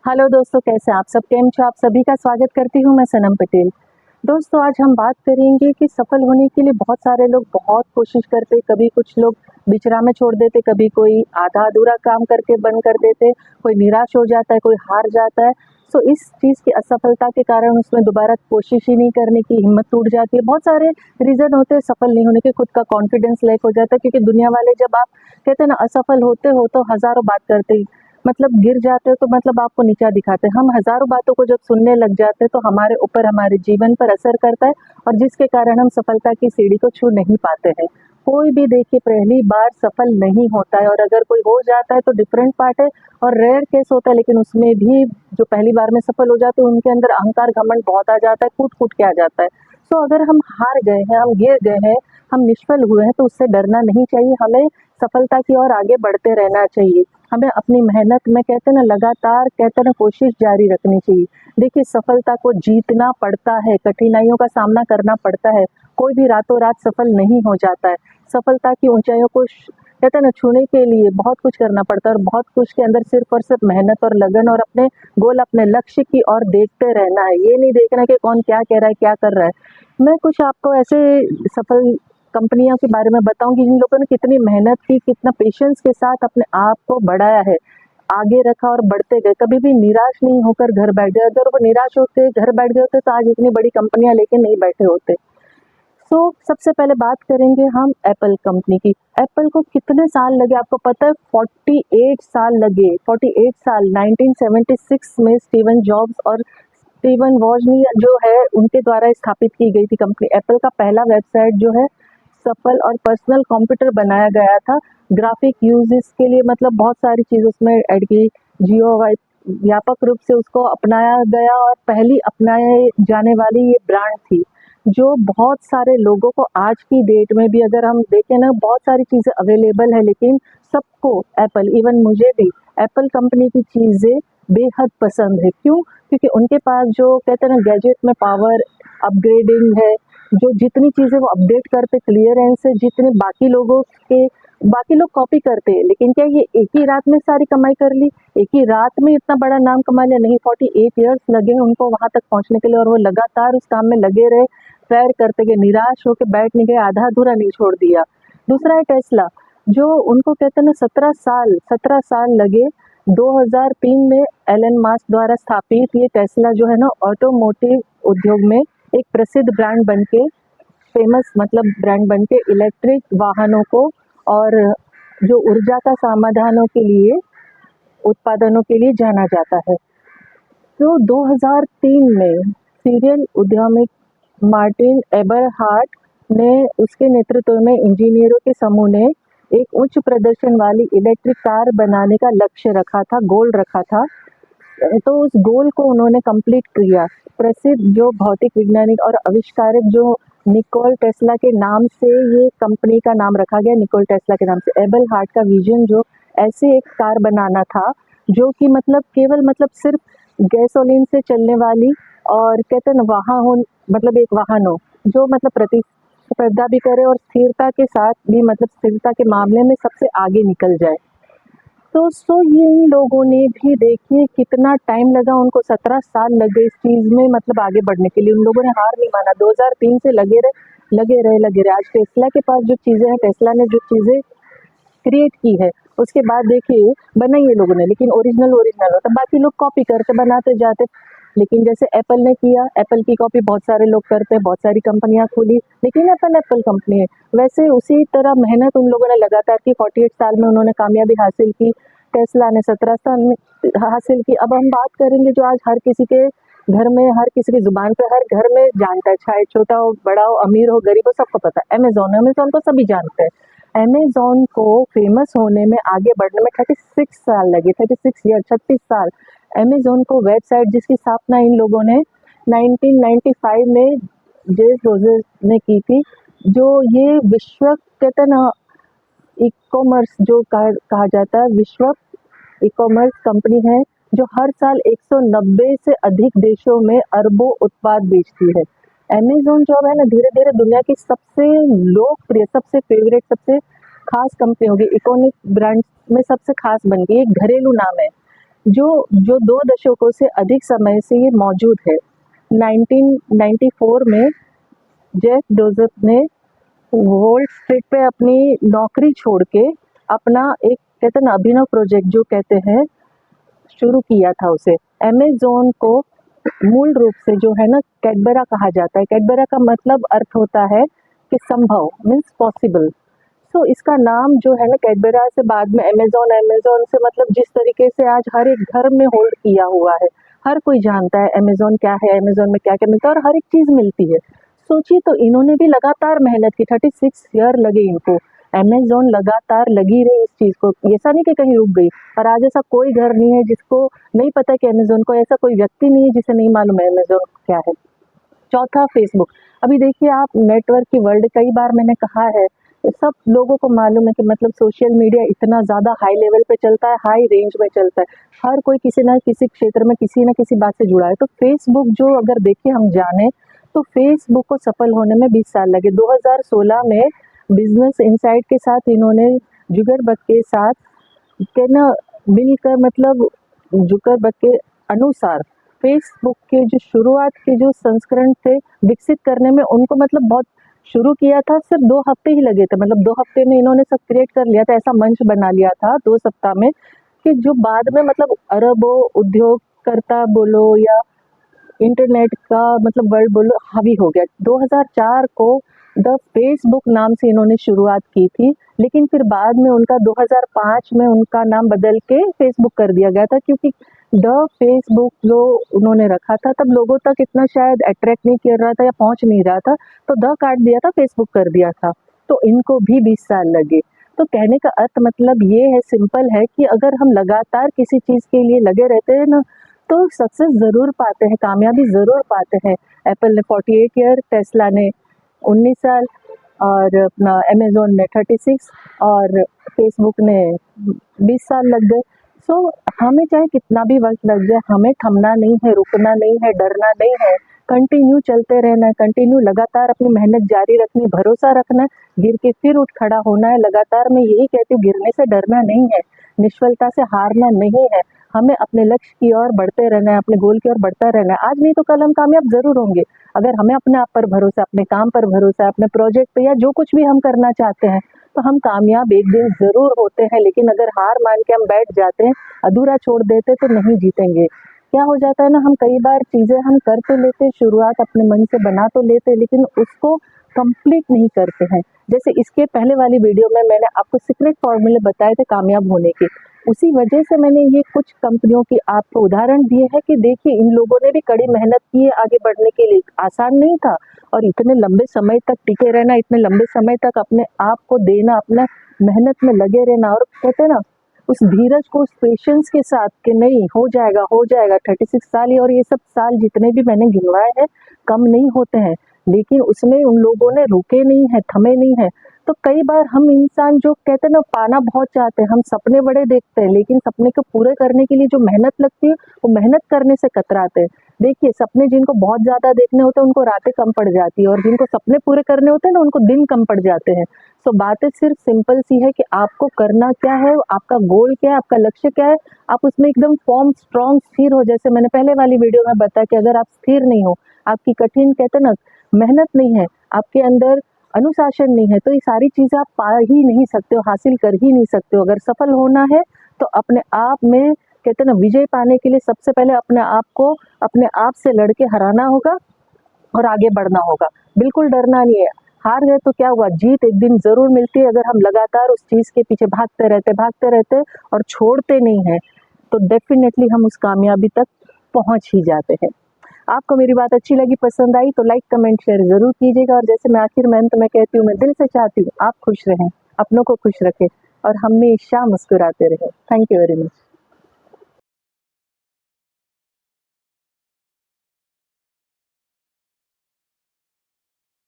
Hello दोस्तों, कैसे आप सब? केम छो? आप सभी का स्वागत करती हूँ मैं सनम पटेल। दोस्तों, आज हम बात करेंगे कि सफल होने के लिए बहुत सारे लोग बहुत कोशिश करते, कभी कुछ लोग बिचरा में छोड़ देते, कभी कोई आधा अधूरा काम करके बंद कर देते, कोई निराश हो जाता है, कोई हार जाता है। सो इस चीज़ की असफलता के कारण उसमें दोबारा कोशिश ही नहीं करने की हिम्मत टूट जाती है। बहुत सारे रीज़न होते हैं सफल नहीं होने के, खुद का कॉन्फिडेंस लैक हो जाता है, क्योंकि दुनिया वाले जब आप कहते हैं ना असफल होते हो तो हज़ारों बात करते ही, मतलब गिर जाते हो तो मतलब आपको नीचा दिखाते हैं। हम हज़ारों बातों को जब सुनने लग जाते हैं तो हमारे ऊपर, हमारे जीवन पर असर करता है, और जिसके कारण हम सफलता की सीढ़ी को छू नहीं पाते हैं। कोई भी देखिए पहली बार सफल नहीं होता है, और अगर कोई हो जाता है तो डिफरेंट पार्ट है, और रेयर केस होता है। लेकिन उसमें भी जो पहली बार में सफल हो जाते हैं उनके अंदर अहंकार, घमंड बहुत आ जाता है, कूट-कूट के आ जाता है। सो अगर हम हार गए हैं, हम गिर गए हैं, हम निष्फल हुए हैं, तो उससे डरना नहीं चाहिए। हमें सफलता की ओर आगे बढ़ते रहना चाहिए। हमें अपनी मेहनत में कहते हैं ना लगातार कहते हैं ना कोशिश जारी रखनी चाहिए। देखिए, सफलता को जीतना पड़ता है, कठिनाइयों का सामना करना पड़ता है। कोई भी रातों रात सफल नहीं हो जाता है। सफलता की ऊंचाइयों को कहते हैं ना छूने के लिए बहुत कुछ करना पड़ता है, और बहुत कुछ के अंदर सिर्फ और सिर्फ मेहनत और लगन और अपने गोल, अपने लक्ष्य की ओर देखते रहना है। ये नहीं देखना कि कौन क्या कह रहा है, क्या कर रहा है। मैं कुछ आपको ऐसे सफल कंपनियों के बारे में बताऊंगी जिन लोगों ने कितनी मेहनत की, कितना पेशेंस के साथ अपने आप को बढ़ाया है, आगे रखा और बढ़ते गए, कभी भी निराश नहीं होकर घर बैठ गए। अगर वो निराश होते घर बैठ गए होते तो आज इतनी बड़ी कंपनियां लेके नहीं बैठे होते। सो सबसे पहले बात करेंगे हम एप्पल कंपनी की। एप्पल को कितने साल लगे आपको पता है? 48 साल लगे। 48 साल 1976 में स्टीवन जॉब्स और स्टीवन वॉजनिक जो है उनके द्वारा स्थापित की गई थी कंपनी। एप्पल का पहला वेबसाइट जो है सफल और पर्सनल कंप्यूटर बनाया गया था ग्राफिक यूजेस के लिए, मतलब बहुत सारी चीज़ उसमें ऐड की। जियो व्यापक रूप से उसको अपनाया गया, और पहली अपनाए जाने वाली ये ब्रांड थी जो बहुत सारे लोगों को आज की डेट में भी अगर हम देखें ना, बहुत सारी चीज़ें अवेलेबल है, लेकिन सबको एप्पल, इवन मुझे भी एप्पल कंपनी की चीज़ें बेहद पसंद है। क्यों? क्योंकि उनके पास जो कहते हैं ना गैजेट में पावर, अपग्रेडिंग है, जो जितनी चीज़ें वो अपडेट करते क्लियरेंस से, जितने बाकी लोग कॉपी करते हैं, लेकिन क्या ये एक ही रात में सारी कमाई कर ली, एक ही रात में इतना बड़ा नाम कमा लिया? नहीं, 48 ईयर्स लगे उनको वहां तक पहुंचने के लिए, और वो लगातार उस काम में लगे रहे, फैर करते गए, निराश होकर बैठ नहीं गए, आधा अधूरा नहीं छोड़ दिया। दूसरा है टेस्ला, जो उनको कहते हैं ना 17 साल लगे। 2003 में एलन मास्क द्वारा स्थापित ये टेस्ला जो है ना ऑटोमोटिव उद्योग में एक प्रसिद्ध ब्रांड बनके, फेमस मतलब ब्रांड बनके इलेक्ट्रिक वाहनों को और जो ऊर्जा का समाधानों के लिए, उत्पादनों के लिए जाना जाता है। तो 2003 में सीरियल उद्यमिक मार्टिन एबरहार्ट ने, उसके नेतृत्व में इंजीनियरों के समूह ने एक उच्च प्रदर्शन वाली इलेक्ट्रिक कार बनाने का लक्ष्य रखा था, गोल रखा था। तो उस गोल को उन्होंने कंप्लीट किया। प्रसिद्ध जो भौतिक वैज्ञानिक और आविष्कारक जो निकोल टेस्ला के नाम से ये कंपनी का नाम रखा गया, निकोल टेस्ला के नाम से। एबल हार्ट का विजन जो ऐसे एक कार बनाना था जो कि मतलब केवल मतलब सिर्फ गैसोलीन से चलने वाली, और कहते हैं ना वाहन, मतलब एक वाहन हो जो मतलब प्रतिस्पर्धा भी करे और स्थिरता के साथ भी, मतलब स्थिरता के मामले में सबसे आगे निकल जाए। तो ये इन लोगों ने भी देखिए कितना टाइम लगा उनको, 17 साल लगे इस चीज़ में मतलब आगे बढ़ने के लिए। उन लोगों ने हार नहीं माना, 2003 से लगे रहे। आज टेस्ला के पास जो चीज़ें हैं, टेस्ला ने जो चीज़ें क्रिएट की है, उसके बाद देखिए बनाई है लोगों ने, लेकिन ओरिजिनल होता, बाकी लोग कॉपी करते बनाते जाते। लेकिन जैसे एप्पल ने किया, एप्पल की कॉपी बहुत सारे लोग करते हैं, बहुत सारी कंपनियां खुली, लेकिन एप्पल एप्पल कंपनी है। वैसे उसी तरह मेहनत उन लोगों ने लगातार की, 48 साल में उन्होंने कामयाबी हासिल की। टेस्ला ने 17 साल में हासिल की। अब हम बात करेंगे जो आज हर किसी के घर में, हर किसी की जुबान पे, हर घर में जानता है, चाहे छोटा हो, बड़ा हो, अमीर हो, गरीब हो, सबको पता है। अमेजोन को सभी जानते हैं। अमेज़न को फेमस होने में, आगे बढ़ने में 36 साल लगे, 36 ईयर, 36 साल। अमेज़न को वेबसाइट जिसकी स्थापना इन लोगों ने 1995 में जेफ बेज़ोस ने की थी, जो ये विश्व कहते हैं ना ई-कॉमर्स जो कहा जाता है, विश्व ई-कॉमर्स कंपनी है जो हर साल 190 से अधिक देशों में अरबों उत्पाद बेचती है। अमेज़न जो है ना धीरे-धीरे दुनिया की सबसे लोकप्रिय, सबसे फेवरेट, सबसे खास कंपनी होगी, इकोनिक ब्रांड में सबसे खास बन गई। एक घरेलू नाम है। जो जो 2 दशकों से अधिक समय से ये मौजूद है। 1994 में जेफ बेज़ोस ने वॉल स्ट्रीट पे अपनी नौकरी छोड़ के अपना एक कहते हैं ना अभिनव प्रोजेक्ट जो कहते हैं शुरू किया था उसे। अमेज़न को मूल रूप से जो है ना कैडबरा कहा जाता है। कैडबरा का मतलब अर्थ होता है कि संभव मीन्स पॉसिबल। सो इसका नाम जो है ना कैडबरा से बाद में अमेज़न, अमेज़न से मतलब जिस तरीके से आज हर एक घर में होल्ड किया हुआ है। हर कोई जानता है अमेज़न क्या है, अमेज़न में क्या-क्या मिलता है और हर एक चीज़ मिलती है। सोचिए तो इन्होंने भी लगातार मेहनत की, 36 ईयर लगे इनको। अमेज़न लगातार लगी रही इस चीज़ को, ऐसा नहीं कि कहीं रुक गई। और आज ऐसा कोई घर नहीं है जिसको नहीं पता कि अमेज़न को, ऐसा कोई व्यक्ति नहीं है जिसे नहीं मालूम है अमेज़न क्या है। चौथा फेसबुक। अभी देखिए आप नेटवर्क की वर्ल्ड, कई बार मैंने कहा है, सब लोगों को मालूम है कि मतलब सोशल मीडिया इतना ज़्यादा हाई लेवल पे चलता है, हाई रेंज में चलता है। हर कोई किसी न किसी क्षेत्र में किसी न किसी बात से जुड़ा है। तो फेसबुक जो अगर देखिए हम जाने तो फेसबुक को सफल होने में 20 साल लगे। 2016 में बिजनेस इनसाइट के साथ इन्होंने जुगरबर्ग के साथ के ना मिलकर मतलब जुगरबर्ग के अनुसार फेसबुक के जो शुरुआत के जो संस्करण थे विकसित करने में उनको मतलब बहुत शुरू किया था, सिर्फ 2 हफ्ते ही लगे थे। मतलब 2 हफ्ते में इन्होंने सब क्रिएट कर लिया था, ऐसा मंच बना लिया था 2 सप्ताह में कि जो बाद में मतलब अरबों उद्योगकर्ता बोलो या इंटरनेट का मतलब वर्ल्ड बोलो हावी हो गया। 2004 को द फेसबुक नाम से इन्होंने शुरुआत की थी, लेकिन फिर बाद में उनका 2005 में उनका नाम बदल के फेसबुक कर दिया गया था, क्योंकि द फेसबुक जो उन्होंने रखा था तब लोगों तक इतना शायद अट्रैक्ट नहीं कर रहा था या पहुंच नहीं रहा था, तो द काट दिया था, फेसबुक कर दिया था। तो इनको भी 20 साल लगे। तो कहने का अर्थ मतलब ये है, सिंपल है कि अगर हम लगातार किसी चीज़ के लिए लगे रहते हैं ना तो सक्सेस ज़रूर पाते हैं, कामयाबी ज़रूर पाते हैं। एप्पल ने 48 ईयर, टेस्ला ने 19 साल और अपना अमेज़न ने 36 और फेसबुक ने 20 साल लग गए। सो हमें चाहे कितना भी वक़्त लग जाए, हमें थमना नहीं है, रुकना नहीं है, डरना नहीं है, कंटिन्यू चलते रहना है, कंटिन्यू लगातार अपनी मेहनत जारी रखनी, भरोसा रखना है, गिर के फिर उठ खड़ा होना है। लगातार मैं यही कहती हूँ, गिरने से डरना नहीं है, निष्फलता से हारना नहीं है। हमें अपने लक्ष्य की ओर बढ़ते रहना है, अपने गोल की ओर बढ़ता रहना है। आज नहीं तो कल हम कामयाब ज़रूर होंगे। अगर हमें अपने आप पर भरोसा, अपने काम पर भरोसा है, अपने प्रोजेक्ट पे या जो कुछ भी हम करना चाहते हैं, तो हम कामयाब एक दिन ज़रूर होते हैं। लेकिन अगर हार मान के हम बैठ जाते हैं, अधूरा छोड़ देते तो नहीं जीतेंगे। क्या हो जाता है ना, हम कई बार चीज़ें हम कर तो लेते, शुरुआत अपने मन से बना तो लेते, लेकिन उसको कंप्लीट नहीं करते हैं। जैसे इसके पहले वाली वीडियो में मैंने आपको सीक्रेट फॉर्मूले बताए थे कामयाब होने के। उसी वजह से मैंने ये कुछ कंपनियों की आपको उदाहरण दिए हैं कि देखिए इन लोगों ने भी कड़ी मेहनत की है आगे बढ़ने के लिए। आसान नहीं था और इतने लंबे समय तक टिके रहना, इतने लंबे समय तक अपने आप को देना, अपना मेहनत में लगे रहना और कहते हैं ना उस धीरज को, उस पेशेंस के साथ कि नहीं हो जाएगा 36 साल ही, और ये सब साल जितने भी मैंने गिनवाए हैं कम नहीं होते हैं, लेकिन उसमें उन लोगों ने रुके नहीं है, थमे नहीं है। तो कई बार हम इंसान जो कहते हैं ना पाना बहुत चाहते हैं, हम सपने बड़े देखते हैं, लेकिन सपने को पूरे करने के लिए जो मेहनत लगती है वो मेहनत करने से कतराते हैं। देखिए सपने जिनको बहुत ज़्यादा देखने होते हैं उनको रातें कम पड़ जाती है, और जिनको सपने पूरे करने होते हैं ना उनको दिन कम पड़ जाते हैं। सो बातें सिर्फ सिंपल सी है कि आपको करना क्या है, आपका गोल क्या है, आपका लक्ष्य क्या है, आप उसमें एकदम फॉर्म स्ट्रॉन्ग स्थिर हो। जैसे मैंने पहले वाली वीडियो में बताया कि अगर आप स्थिर नहीं हो, आपकी कठिन कहते ना मेहनत नहीं है, आपके अंदर अनुशासन नहीं है, तो ये सारी चीज़ें आप पा ही नहीं सकते हो, हासिल कर ही नहीं सकते हो। अगर सफल होना है तो अपने आप में कहते हैं ना विजय पाने के लिए सबसे पहले अपने आप को अपने आप से लड़के हराना होगा और आगे बढ़ना होगा। बिल्कुल डरना नहीं है। हार गए तो क्या हुआ, जीत एक दिन ज़रूर मिलती है अगर हम लगातार उस चीज़ के पीछे भागते रहते और छोड़ते नहीं हैं, तो डेफ़िनेटली हम उस कामयाबी तक पहुँच ही जाते हैं। आपको मेरी बात अच्छी लगी, पसंद आई तो लाइक, कमेंट, शेयर ज़रूर कीजिएगा। और जैसे मैं आखिर में अंत में कहती हूँ, मैं दिल से चाहती हूँ आप खुश रहें, अपनों को खुश रखें और हमेशा मुस्कुराते रहें। Thank you very much.